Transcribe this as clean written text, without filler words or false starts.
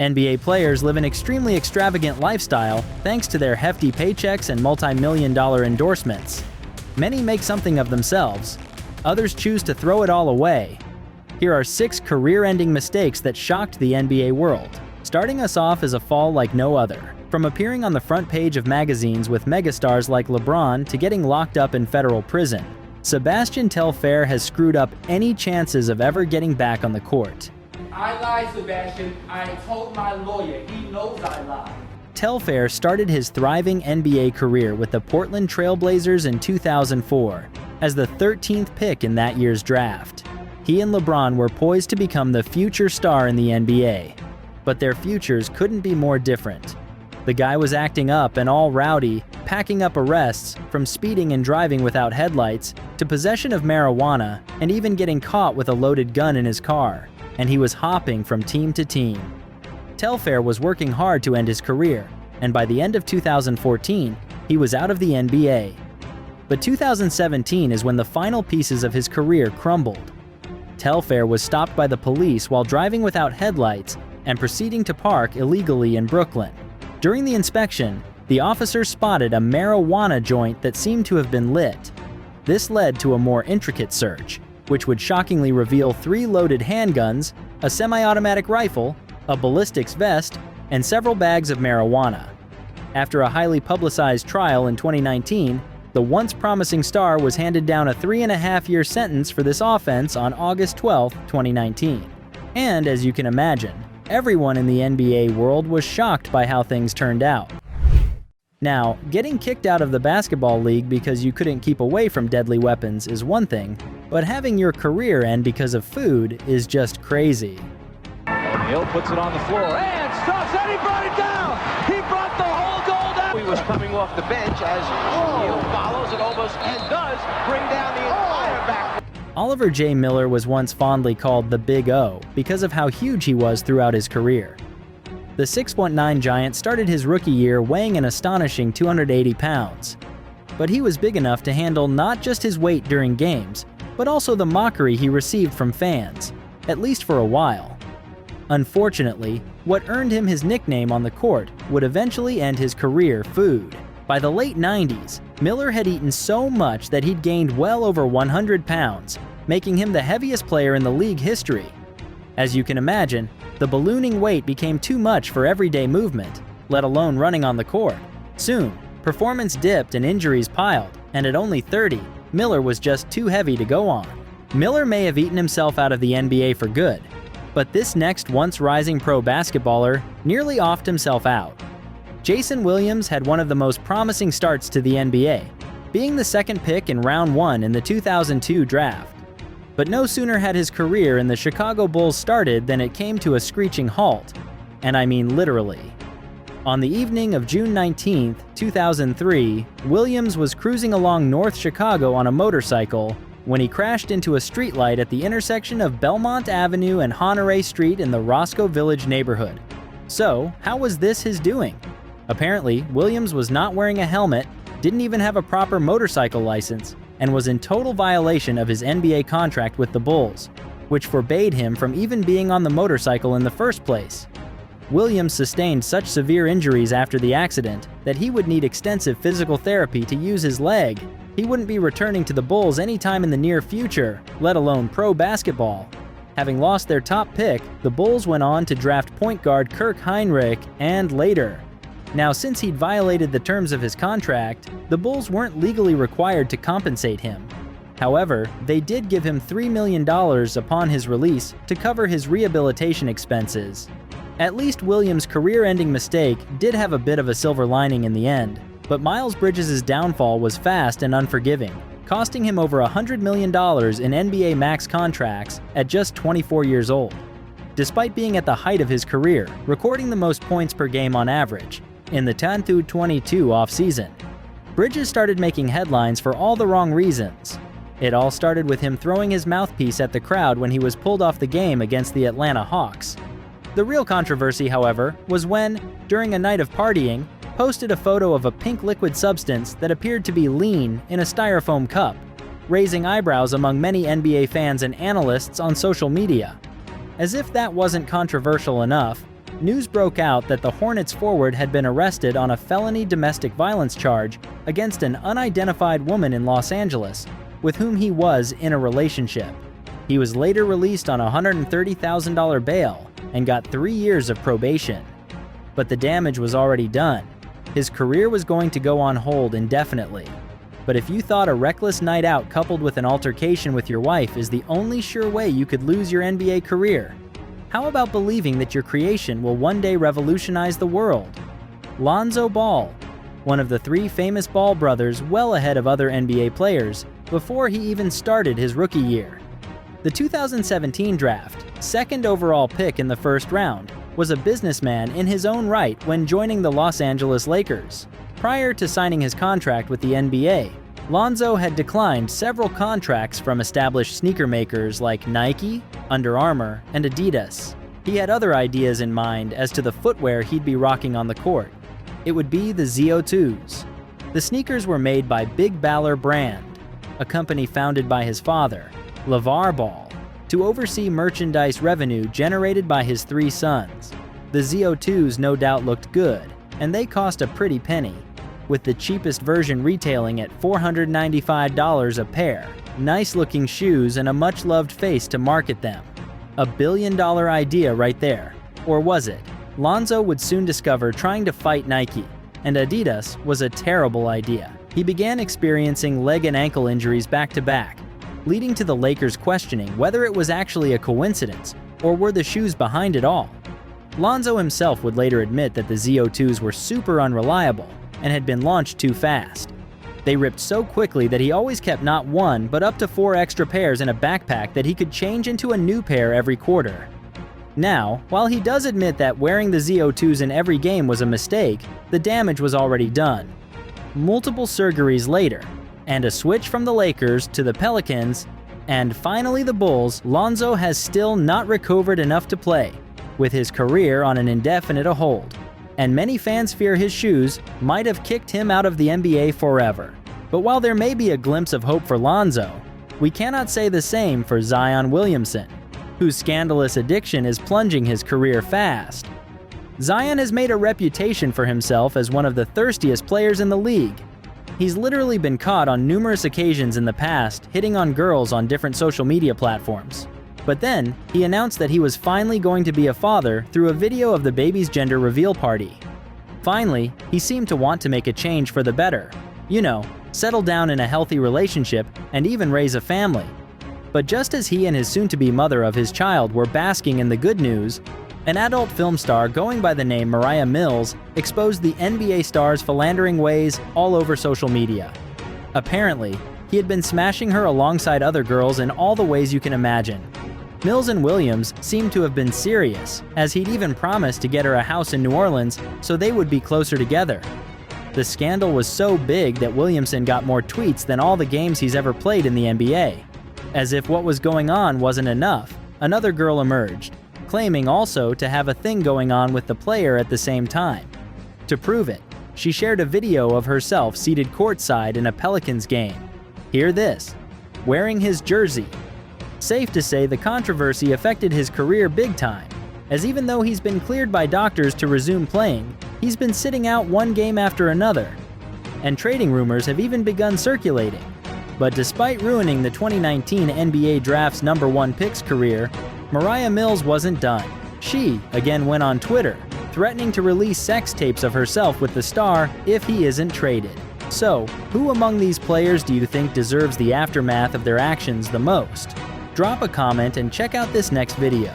NBA players live an extremely extravagant lifestyle thanks to their hefty paychecks and multi-million-dollar endorsements. Many make something of themselves. Others choose to throw it all away. Here are 6 career-ending mistakes that shocked the NBA world. Starting us off is a fall like no other. From appearing on the front page of magazines with megastars like LeBron to getting locked up in federal prison, Sebastian Telfair has screwed up any chances of ever getting back on the court. I lied, Sebastian. I told my lawyer. He knows I lied. Telfair started his thriving NBA career with the Portland Trail Blazers in 2004 as the 13th pick in that year's draft. He and LeBron were poised to become the future star in the NBA, but their futures couldn't be more different. The guy was acting up and all rowdy, packing up arrests, from speeding and driving without headlights to possession of marijuana and even getting caught with a loaded gun in his car. And he was hopping from team to team. Telfair was working hard to end his career, and by the end of 2014, he was out of the NBA. But 2017 is when the final pieces of his career crumbled. Telfair was stopped by the police while driving without headlights and proceeding to park illegally in Brooklyn. During the inspection, the officer spotted a marijuana joint that seemed to have been lit. This led to a more intricate search, which would shockingly reveal 3 loaded handguns, a semi-automatic rifle, a ballistics vest, and several bags of marijuana. After a highly publicized trial in 2019, the once promising star was handed down a 3.5-year sentence for this offense on August 12, 2019. And as you can imagine, everyone in the NBA world was shocked by how things turned out. Now, getting kicked out of the basketball league because you couldn't keep away from deadly weapons is one thing, but having your career end because of food is just crazy. O'Neal puts it on the floor and stops, and he brought it down! He brought the whole goal down! He was coming off the bench as O'Neal follows and almost and does bring down the entire back. Oliver J. Miller was once fondly called the Big O because of how huge he was throughout his career. The 6'9" giant started his rookie year weighing an astonishing 280 pounds. But he was big enough to handle not just his weight during games, but also the mockery he received from fans, at least for a while. Unfortunately, what earned him his nickname on the court would eventually end his career: food. By the late 90s, Miller had eaten so much that he'd gained well over 100 pounds, making him the heaviest player in the league history. As you can imagine, the ballooning weight became too much for everyday movement, let alone running on the court. Soon, performance dipped and injuries piled, and at only 30, Miller was just too heavy to go on. Miller may have eaten himself out of the NBA for good, but this next once rising pro basketballer nearly offed himself out. Jason Williams had one of the most promising starts to the NBA, being the second pick in round 1 in the 2002 draft. But no sooner had his career in the Chicago Bulls started than it came to a screeching halt, and I mean literally. On the evening of June 19, 2003, Williams was cruising along North Chicago on a motorcycle when he crashed into a streetlight at the intersection of Belmont Avenue and Honore Street in the Roscoe Village neighborhood. So, how was this his doing? Apparently, Williams was not wearing a helmet, didn't even have a proper motorcycle license, and was in total violation of his NBA contract with the Bulls, which forbade him from even being on the motorcycle in the first place. Williams sustained such severe injuries after the accident that he would need extensive physical therapy to use his leg. He wouldn't be returning to the Bulls anytime in the near future, let alone pro basketball. Having lost their top pick, the Bulls went on to draft point guard Kirk Heinrich and later. Now, since he'd violated the terms of his contract, the Bulls weren't legally required to compensate him. However, they did give him $3 million upon his release to cover his rehabilitation expenses. At least Williams' career-ending mistake did have a bit of a silver lining in the end, but Miles Bridges' downfall was fast and unforgiving, costing him over $100 million in NBA max contracts at just 24 years old. Despite being at the height of his career, recording the most points per game on average, in the 10-22 offseason, Bridges started making headlines for all the wrong reasons. It all started with him throwing his mouthpiece at the crowd when he was pulled off the game against the Atlanta Hawks. The real controversy, however, was when, during a night of partying, posted a photo of a pink liquid substance that appeared to be lean in a styrofoam cup, raising eyebrows among many NBA fans and analysts on social media. As if that wasn't controversial enough, news broke out that the Hornets forward had been arrested on a felony domestic violence charge against an unidentified woman in Los Angeles with whom he was in a relationship. He was later released on a $130,000 bail and got 3 years of probation. But the damage was already done. His career was going to go on hold indefinitely. But if you thought a reckless night out coupled with an altercation with your wife is the only sure way you could lose your NBA career, how about believing that your creation will one day revolutionize the world? Lonzo Ball, one of the 3 famous Ball brothers well ahead of other NBA players before he even started his rookie year. The 2017 draft, second overall pick in the first round, was a businessman in his own right when joining the Los Angeles Lakers. Prior to signing his contract with the NBA, Lonzo had declined several contracts from established sneaker makers like Nike, Under Armour, and Adidas. He had other ideas in mind as to the footwear he'd be rocking on the court. It would be the ZO2s. The sneakers were made by Big Baller Brand, a company founded by his father, LeVar Ball, to oversee merchandise revenue generated by his 3 sons. The ZO2s no doubt looked good, and they cost a pretty penny, with the cheapest version retailing at $495 a pair. Nice-looking shoes and a much-loved face to market them. A billion-dollar idea right there. Or was it? Lonzo would soon discover trying to fight Nike, and Adidas was a terrible idea. He began experiencing leg and ankle injuries back-to-back, leading to the Lakers questioning whether it was actually a coincidence or were the shoes behind it all. Lonzo himself would later admit that the ZO2s were super unreliable and had been launched too fast. They ripped so quickly that he always kept not 1 but up to 4 extra pairs in a backpack that he could change into a new pair every quarter. Now, while he does admit that wearing the ZO2s in every game was a mistake, the damage was already done. Multiple surgeries later, and a switch from the Lakers to the Pelicans, and finally the Bulls, Lonzo has still not recovered enough to play, with his career on an indefinite hold. And many fans fear his shoes might have kicked him out of the NBA forever. But while there may be a glimpse of hope for Lonzo, we cannot say the same for Zion Williamson, whose scandalous addiction is plunging his career fast. Zion has made a reputation for himself as one of the thirstiest players in the league. He's literally been caught on numerous occasions in the past hitting on girls on different social media platforms. But then, he announced that he was finally going to be a father through a video of the baby's gender reveal party. Finally, he seemed to want to make a change for the better. You know, settle down in a healthy relationship and even raise a family. But just as he and his soon-to-be mother of his child were basking in the good news, an adult film star going by the name Mariah Mills exposed the NBA star's philandering ways all over social media. Apparently, he had been smashing her alongside other girls in all the ways you can imagine. Mills and Williams seemed to have been serious, as he'd even promised to get her a house in New Orleans so they would be closer together. The scandal was so big that Williamson got more tweets than all the games he's ever played in the NBA. As if what was going on wasn't enough, another girl emerged, claiming also to have a thing going on with the player at the same time. To prove it, she shared a video of herself seated courtside in a Pelicans game. Hear this, wearing his jersey. Safe to say the controversy affected his career big time, as even though he's been cleared by doctors to resume playing, he's been sitting out one game after another. And trading rumors have even begun circulating. But despite ruining the 2019 NBA Draft's #1 pick's career, Mariah Mills wasn't done. She again went on Twitter, threatening to release sex tapes of herself with the star if he isn't traded. So, who among these players do you think deserves the aftermath of their actions the most? Drop a comment and check out this next video.